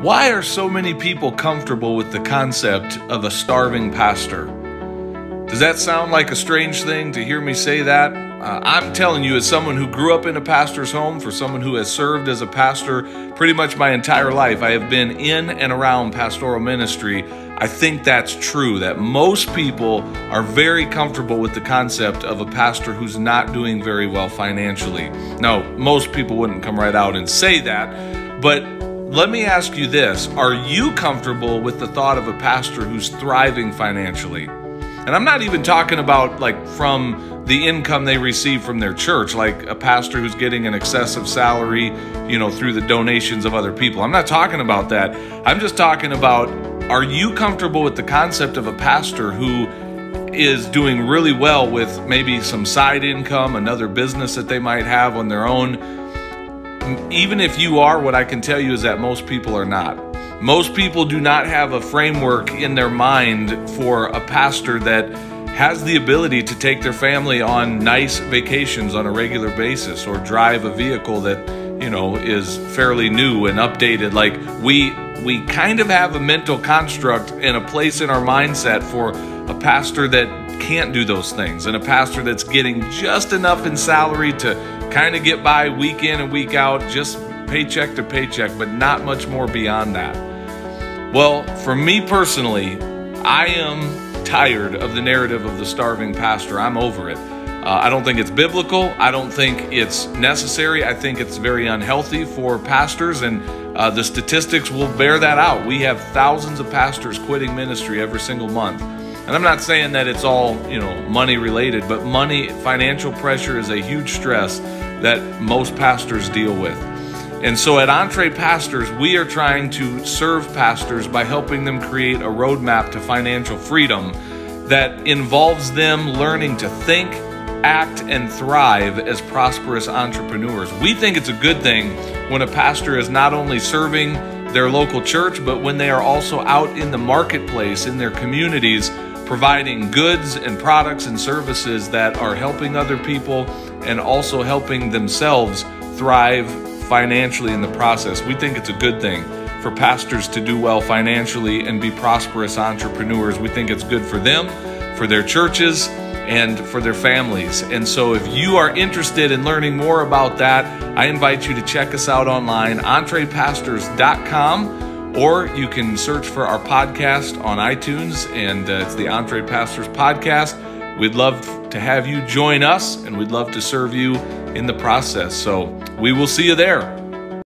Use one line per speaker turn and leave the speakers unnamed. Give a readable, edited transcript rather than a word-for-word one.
Why are so many people comfortable with the concept of a starving pastor? Does that sound like a strange thing to hear me say that? I'm telling you, as someone who grew up in a pastor's home, for someone who has served as a pastor pretty much my entire life, I have been in and around pastoral ministry. I think that's true, that most people are very comfortable with the concept of a pastor who's not doing very well financially. Now, most people wouldn't come right out and say that, but let me ask you this. Are you comfortable with the thought of a pastor who's thriving financially? And I'm not even talking about like from the income they receive from their church, like a pastor who's getting an excessive salary, through the donations of other people. I'm not talking about that. I'm just talking about, are you comfortable with the concept of a pastor who is doing really well with maybe some side income, another business that they might have on their own? Even if you are, what I can tell you is that most people are not. Most people do not have a framework in their mind for a pastor that has the ability to take their family on nice vacations on a regular basis, or drive a vehicle that, is fairly new and updated. Like we kind of have a mental construct and a place in our mindset for a pastor that can't do those things, and a pastor that's getting just enough in salary to kind of get by week in and week out, just paycheck to paycheck, but not much more beyond that. Well, for me personally, I am tired of the narrative of the starving pastor. I'm over it. I don't think it's biblical. I don't think it's necessary. I think it's very unhealthy for pastors, and the statistics will bear that out. We have thousands of pastors quitting ministry every single month. And I'm not saying that it's all, money related, but financial pressure is a huge stress that most pastors deal with. And so at Entree Pastors, we are trying to serve pastors by helping them create a roadmap to financial freedom that involves them learning to think, act, and thrive as prosperous entrepreneurs. We think it's a good thing when a pastor is not only serving their local church, but when they are also out in the marketplace, in their communities, providing goods and products and services that are helping other people and also helping themselves thrive financially in the process. We think it's a good thing for pastors to do well financially and be prosperous entrepreneurs. We think it's good for them, for their churches, and for their families. And so if you are interested in learning more about that, I invite you to check us out online, entrepastors.com, or you can search for our podcast on iTunes, and it's the Entree Pastors Podcast. We'd love to have you join us, and we'd love to serve you in the process. So we will see you there.